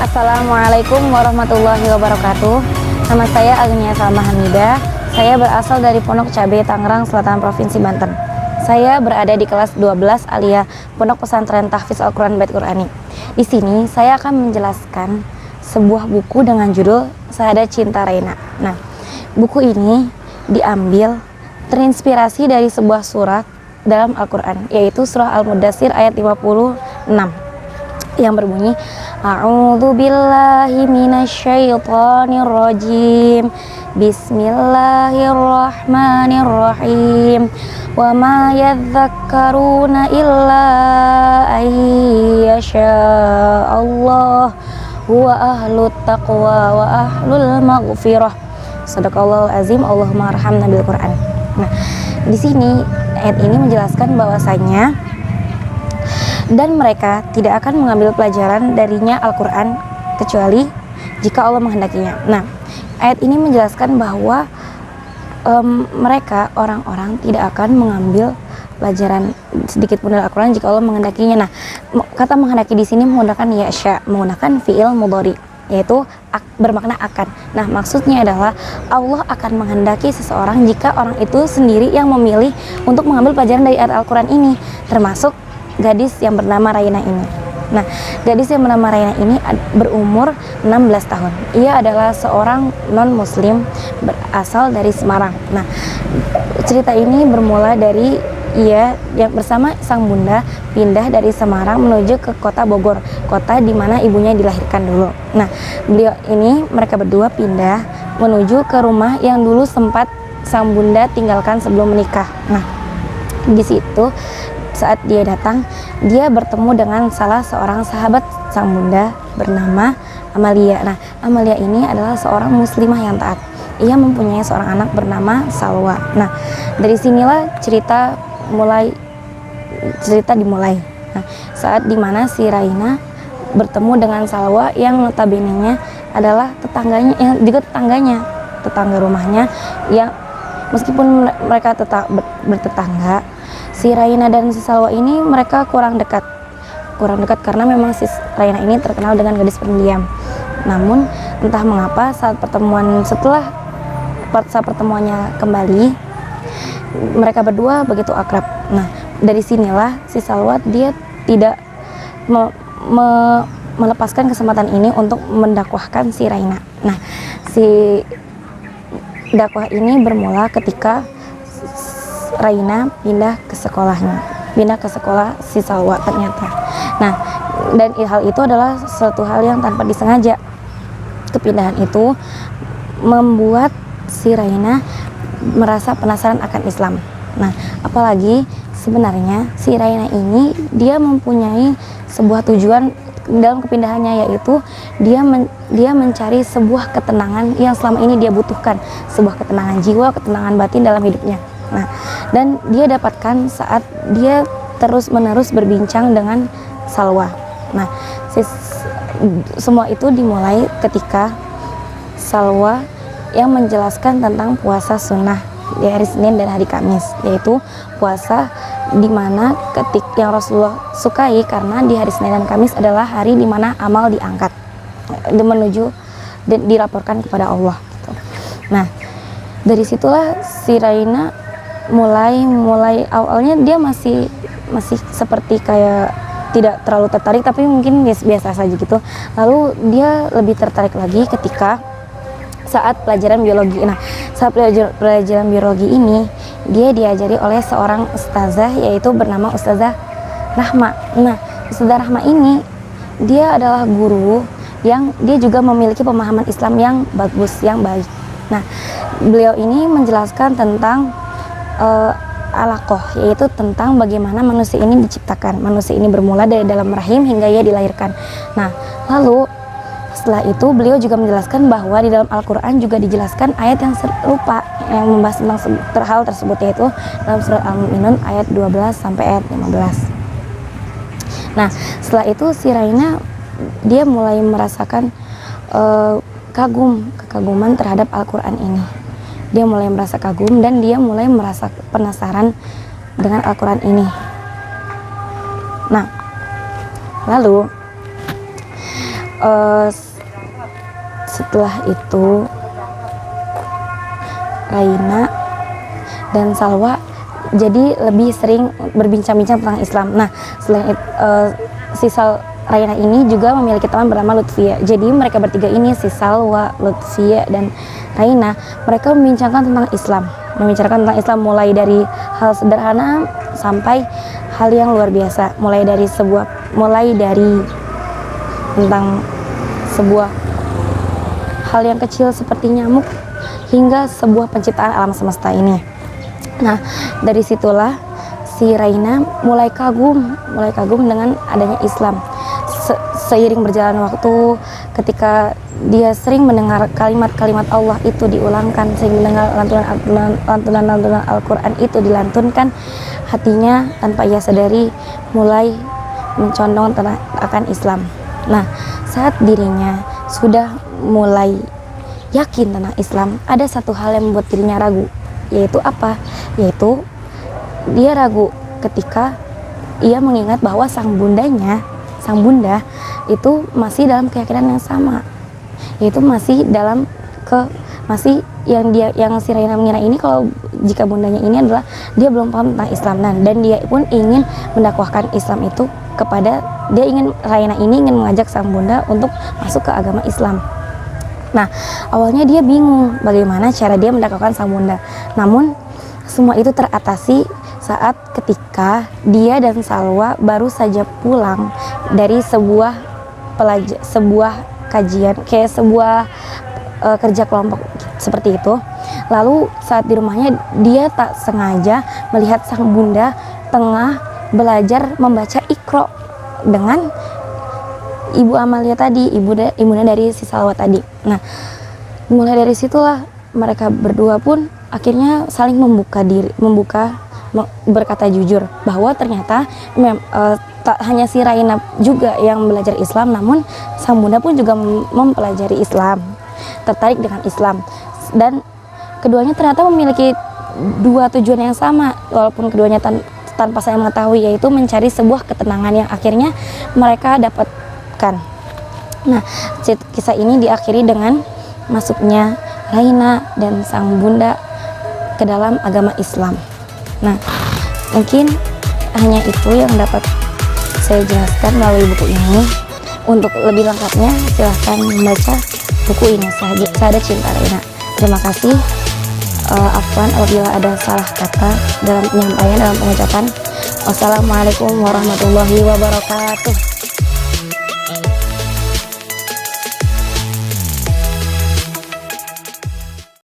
Assalamualaikum warahmatullahi wabarakatuh. Nama saya Agnia Salma Hamidah. Saya berasal dari Pondok Cabe, Tangerang Selatan, Provinsi Banten. Saya berada di kelas 12 Alia Pondok Pesantren Tahfiz Al-Quran Bait Qurani. Di sini saya akan menjelaskan sebuah buku dengan judul Sahadat Cinta Raina. Nah, buku ini diambil terinspirasi dari sebuah surat dalam Al-Quran, yaitu surah Al-Mudaththir ayat 56 yang berbunyi, A'udzu billahi minasyaitonir rajim. Bismillahirrahmanirrahim. Wa ma yadhakkaruna illa ayyasha Allah huwa ahlut taqwa wa ahlul maghfirah. Shadaqallahul azim. Allahumma arhamna bil Qur'an. Nah, di sini ayat ini menjelaskan bahwasanya dan mereka tidak akan mengambil pelajaran darinya Al-Quran kecuali jika Allah menghendakinya. Nah, ayat ini menjelaskan bahwa mereka orang-orang tidak akan mengambil pelajaran sedikit pun dari Al-Quran jika Allah menghendakinya. Nah, kata menghendaki di sini menggunakan yasha, menggunakan fi'il mudhari, yaitu bermakna akan. Nah, maksudnya adalah Allah akan menghendaki seseorang jika orang itu sendiri yang memilih untuk mengambil pelajaran dari ayat Al-Quran ini, termasuk gadis yang bernama Raina ini. Nah, gadis yang bernama Raina ini berumur 16 tahun. Ia adalah seorang non-muslim berasal dari Semarang. Nah, cerita ini bermula dari ia yang bersama sang bunda pindah dari Semarang menuju ke kota Bogor, kota di mana ibunya dilahirkan dulu. Nah, mereka berdua pindah menuju ke rumah yang dulu sempat sang bunda tinggalkan sebelum menikah. Nah, di situ saat dia datang, dia bertemu dengan salah seorang sahabat sang bunda bernama Amalia. Nah, Amalia ini adalah seorang muslimah yang taat. Ia mempunyai seorang anak bernama Salwa. Nah, dari sinilah cerita dimulai. Nah, saat dimana si Raina bertemu dengan Salwa yang notabene-nya adalah tetangga rumahnya, yang meskipun mereka tetap bertetangga, si Raina dan si Salwa ini mereka kurang dekat karena memang si Raina ini terkenal dengan gadis pendiam. Namun entah mengapa saat pertemuannya kembali, mereka berdua begitu akrab. Nah, dari sinilah si Salwa dia tidak melepaskan kesempatan ini untuk mendakwahkan si Raina. Nah, si dakwah ini bermula ketika Raina pindah ke sekolah si Salwa ternyata. Nah, dan hal itu adalah suatu hal yang tanpa disengaja. Kepindahan itu membuat si Raina merasa penasaran akan Islam. Nah, apalagi sebenarnya si Raina ini dia mempunyai sebuah tujuan dalam kepindahannya, yaitu dia mencari sebuah ketenangan yang selama ini dia butuhkan, sebuah ketenangan jiwa, ketenangan batin dalam hidupnya. Nah, dan dia dapatkan saat dia terus-menerus berbincang dengan Salwa. Nah, semua itu dimulai ketika Salwa yang menjelaskan tentang puasa sunnah di hari Senin dan hari Kamis, yaitu puasa di mana yang Rasulullah sukai karena di hari Senin dan Kamis adalah hari di mana amal diangkat menuju dan dilaporkan kepada Allah gitu. Nah, dari situlah si Raina mulai awalnya dia masih seperti kayak tidak terlalu tertarik, tapi mungkin biasa saja gitu. Lalu dia lebih tertarik lagi ketika saat pelajaran biologi. Nah, saat pelajaran biologi ini dia diajari oleh seorang ustazah, yaitu bernama Ustazah Rahma. Nah, Ustazah Rahma ini dia adalah guru yang dia juga memiliki pemahaman Islam yang bagus, yang baik. Nah, beliau ini menjelaskan tentang alaqah, yaitu tentang bagaimana manusia ini diciptakan. Manusia ini bermula dari dalam rahim hingga ia dilahirkan. Nah, lalu setelah itu beliau juga menjelaskan bahwa di dalam Al-Quran juga dijelaskan ayat yang serupa yang membahas tentang hal tersebut, yaitu dalam surat Al-Mu'minun ayat 12 sampai ayat 15. Nah, setelah itu si Raina dia mulai merasakan kekaguman terhadap Al-Quran ini. Dia mulai merasa kagum dan dia mulai merasa penasaran dengan Al-Quran ini. Nah, lalu Eh, setelah itu Raina dan Salwa jadi lebih sering berbincang-bincang tentang Islam. Nah, selain itu, si Raina ini juga memiliki teman bernama Lutfia. Jadi mereka bertiga ini, si Salwa, Lutfia, dan Raina, mereka membicarakan tentang Islam. Membicarakan tentang Islam mulai dari hal sederhana sampai hal yang luar biasa. Mulai dari tentang sebuah hal yang kecil seperti nyamuk hingga sebuah penciptaan alam semesta ini. Nah, dari situlah si Raina mulai kagum dengan adanya Islam. Seiring berjalan waktu, ketika dia sering mendengar kalimat-kalimat Allah itu diulangkan, sering mendengar lantunan Al-Quran itu dilantunkan, hatinya tanpa ia sadari mulai mencondong akan Islam. Nah, saat dirinya sudah mulai yakin tentang Islam, ada satu hal yang membuat dirinya ragu, yaitu apa? Yaitu dia ragu ketika ia mengingat bahwa sang bunda itu masih dalam keyakinan yang sama, yaitu masih yang si Raina mengira ini kalau jika bundanya ini adalah dia belum paham tentang Islam, dan dia pun ingin mendakwahkan Islam itu Raina ini ingin mengajak sang bunda untuk masuk ke agama Islam. Nah, awalnya dia bingung bagaimana cara dia mendakwahkan sang bunda. Namun semua itu teratasi saat ketika dia dan Salwa baru saja pulang dari sebuah kajian, kayak sebuah kerja kelompok seperti itu. Lalu saat di rumahnya dia tak sengaja melihat sang bunda tengah belajar membaca Iqra dengan Ibu Amalia tadi, ibunda dari si Salwa tadi. Nah, mulai dari situlah mereka berdua pun akhirnya saling berkata jujur bahwa ternyata tak hanya si Raina juga yang belajar Islam, namun sang bunda pun juga mempelajari Islam, tertarik dengan Islam, dan keduanya ternyata memiliki dua tujuan yang sama, walaupun keduanya tanpa saya mengetahui, yaitu mencari sebuah ketenangan yang akhirnya mereka dapatkan. Nah, kisah ini diakhiri dengan masuknya Raina dan sang bunda ke dalam agama Islam. Nah, mungkin hanya itu yang dapat saya jelaskan melalui buku ini. Untuk lebih lengkapnya silahkan membaca buku ini, Sahadat Cinta Raina. Terima kasih. Afwan apabila ada salah kata dalam penyampaian, dalam pengucapan. Wassalamualaikum warahmatullahi wabarakatuh.